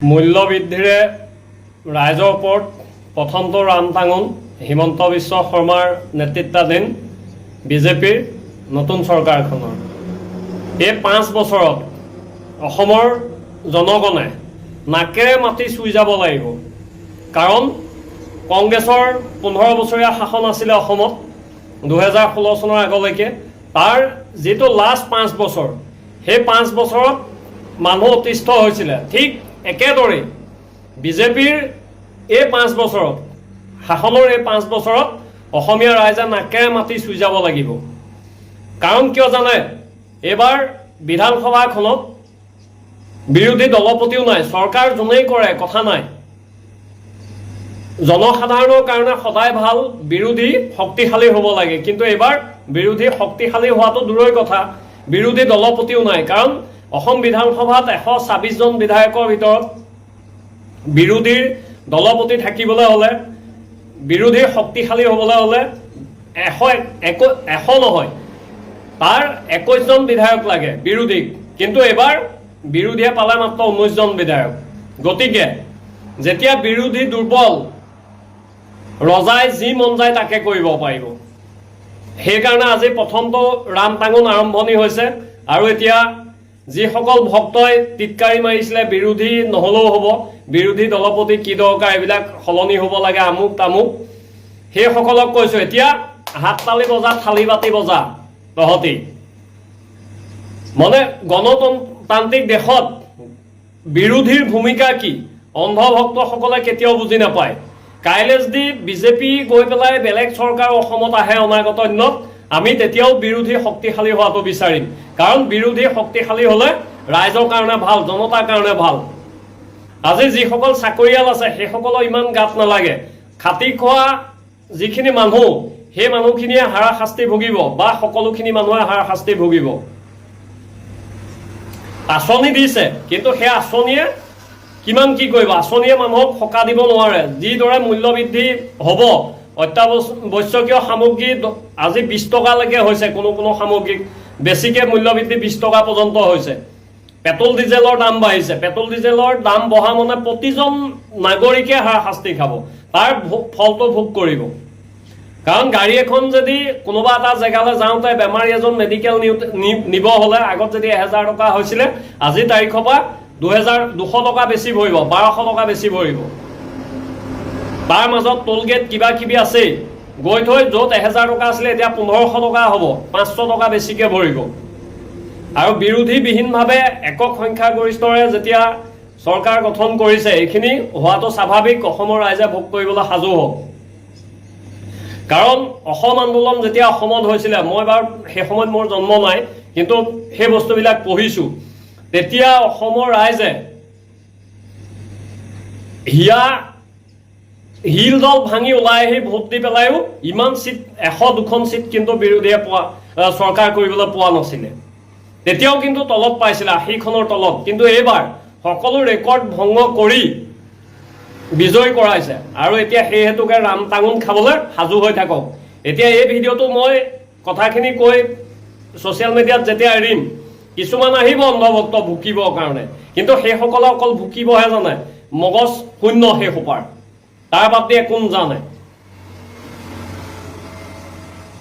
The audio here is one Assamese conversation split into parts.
মূল্যবৃদ্ধিৰে ৰাইজৰ ওপৰত প্ৰথমটো ৰামটাঙোন হিমন্ত বিশ্ব শৰ্মাৰ নেতৃত্বাধীন বিজেপিৰ নতুন চৰকাৰখনৰ এই 5 বছৰত অসমৰ জনগণে নাকেৰে মাটি চুই যাব লাগিব। কাৰণ কংগ্ৰেছৰ 15 বছৰীয়া শাসন আছিলে অসমত 2016 চনৰ আগলৈকে। তাৰ যেটো লাষ্ট 5 বছৰ, সেই 5 বছৰত মানুহ অতিষ্ঠ হৈছিলে। ঠিক একেদৰে বিজেপিৰ এই 5 বছৰত শাসনৰ এই 5 বছৰত অসমীয়া ৰাইজে নাকেৰে মাটি চুই যাব লাগিব। কাৰণ কিয় জানে, এবাৰ বিধানসভাখনত বিৰোধী দলপতিও নাই, চৰকাৰ যোনেই কৰে কথা নাই। জনসাধাৰণৰ কাৰণে সদায় ভাল বিৰোধী শক্তিশালী হ'ব লাগে, কিন্তু এবাৰ বিৰোধী শক্তিশালী হোৱাটো দূৰৈ কথা, বিৰোধী দলপতিও নাই। কাৰণ অসম বিধানসভাত 126 জন বিধায়কৰ ভিতৰত বিৰোধীৰ দলপতি থাকিবলৈ হ'লে, বিৰোধী শক্তিশালী হ'বলৈ হ'লে 100 নহয়, তাৰ 21 জন বিধায়ক লাগে বিৰোধীক। কিন্তু এবাৰ বিৰোধীয়ে পালে মাত্ৰ 19 জন বিধায়ক। গতিকে যেতিয়া বিৰোধী দুৰ্বল, ৰজাই যি মন যায় তাকে কৰিব পাৰিব। সেইকাৰণে আজি প্ৰথমটো ৰামটাঙোন আৰম্ভণি হৈছে। আৰু এতিয়া যিসকল ভক্তই টিটকাৰী মাৰিছিলে বিৰোধী নহ'লেও হ'ব, বিৰোধী দলপতি কি দৰকাৰ, এইবিলাক সলনি হ'ব লাগে, আমুক তামুক, সেইসকলক কৈছোঁ এতিয়া হাততালি বজা, থালি বাতি বজা। তহঁতি মানে গণতান্ত্ৰিক দেশত বিৰোধীৰ ভূমিকা কি অন্ধভক্তসকলে কেতিয়াও বুজি নাপায়। কাইলৈ যদি বিজেপি গৈ পেলাই বেলেগ চৰকাৰ অসমত আহে অনাগত দিনত, আমি তেতিয়াও বিৰোধী শক্তিশালী হোৱাটো বিচাৰিম। কাৰণ বিৰোধী শক্তিশালী হ'লে ৰাইজৰ কাৰণে ভাল, জনতাৰ কাৰণে ভাল। আজি যিসকল চাকৰিয়াল আছে সেইসকলৰ ইমান গাত নালাগে। খাটি খোৱা যিখিনি মানুহ, সেই মানুহখিনিয়ে হাৰাশাস্তি ভুগিব, বা সকলোখিনি মানুহে হাৰাশাস্তি ভুগিব। আঁচনি দিছে, কিন্তু সেই আঁচনিয়ে কিমান কি কৰিব? আঁচনিয়ে মানুহক সকাহ দিব নোৱাৰে। যিদৰে মূল্যবৃদ্ধি হ'ব, অত্যাৱশ্যকীয় সামগ্ৰী আজি 20 টকালৈকে হৈছে, কোনো সামগ্ৰীক বেছিকৈ মূল্যবৃদ্ধি 20 টকা পৰ্যন্ত হৈছে। পেট্ৰল ডিজেলৰ দাম বাঢ়িছে। পেট্ৰল ডিজেলৰ দাম বঢ়া মানে প্ৰতিজন নাগৰিকে হাৰাশাস্তি খাব, তাৰ ফলটো ভোগ কৰিব। কাৰণ গাড়ী এখন যদি কোনোবা এটা জেগালৈ যাওঁতে বেমাৰী এজন মেডিকেল নিব হ'লে আগত যদি 1000 টকা হৈছিলে, আজি তাৰিখৰ পৰা 200 টকা বেছি ভৰিব, 1200 টকা বেছি ভৰিব। তাৰ মাজত টোল গেট কিবা কিবি আছেই। গৈ থৈ য'ত 1000 টকা আছিলে এতিয়া 1500 টকা হ'ব, 500 টকা বেছিকৈ ভৰিব। আৰু বিৰোধীবিহীনভাৱে একক সংখ্যাগৰিষ্ঠৰে যেতিয়া চৰকাৰ গঠন কৰিছে, এইখিনি হোৱাটো স্বাভাৱিক। অসমৰ ৰাইজে ভোগ কৰিবলৈ সাজু হওক। কাৰণ অসম আন্দোলন যেতিয়া অসমত হৈছিলে, মই বাৰু সেই সময়ত মোৰ জন্ম নাই, কিন্তু সেই বস্তুবিলাক পঢ়িছোঁ। তেতিয়া অসমৰ ৰাইজে হিল দল ভাঙি ওলাই আহি ভোট দি পেলাইও ইমান চিট, 100-2খন চিট কিন্তু বিৰোধীয়ে চৰকাৰ কৰিবলৈ পোৱা নাছিলে। তেতিয়াও কিন্তু তলত পাইছিলে, 80খনৰ তলত। কিন্তু এইবাৰ সকলো ৰেকৰ্ড ভংগ কৰি বিজয় কৰাইছে। আৰু এতিয়া সেই হেতুকে ৰামটাঙোন খাবলৈ সাজু হৈ থাকক। এতিয়া এই ভিডিঅ'টো মই কথাখিনি কৈ ছ'চিয়েল মিডিয়াত যেতিয়া এৰিম, কিছুমান আহিব অন্ধভক্ত ভুকিবৰ কাৰণে, কিন্তু সেইসকলে অকল ভুকিবহে জানে, মগজ শূন্য সেই সোপাৰ, তাৰ বাদ দি একো নাজানে।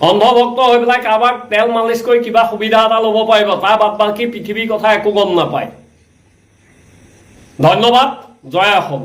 অন্ধভক্ত হৈ পেলাই কাৰোবাক তেল মালিচ কৰি কিবা সুবিধা এটা ল'ব পাৰিব, তাৰ বাদ বাকী পৃথিৱীৰ কথা একো গম নাপায়। ধন্যবাদ। জয় অসম।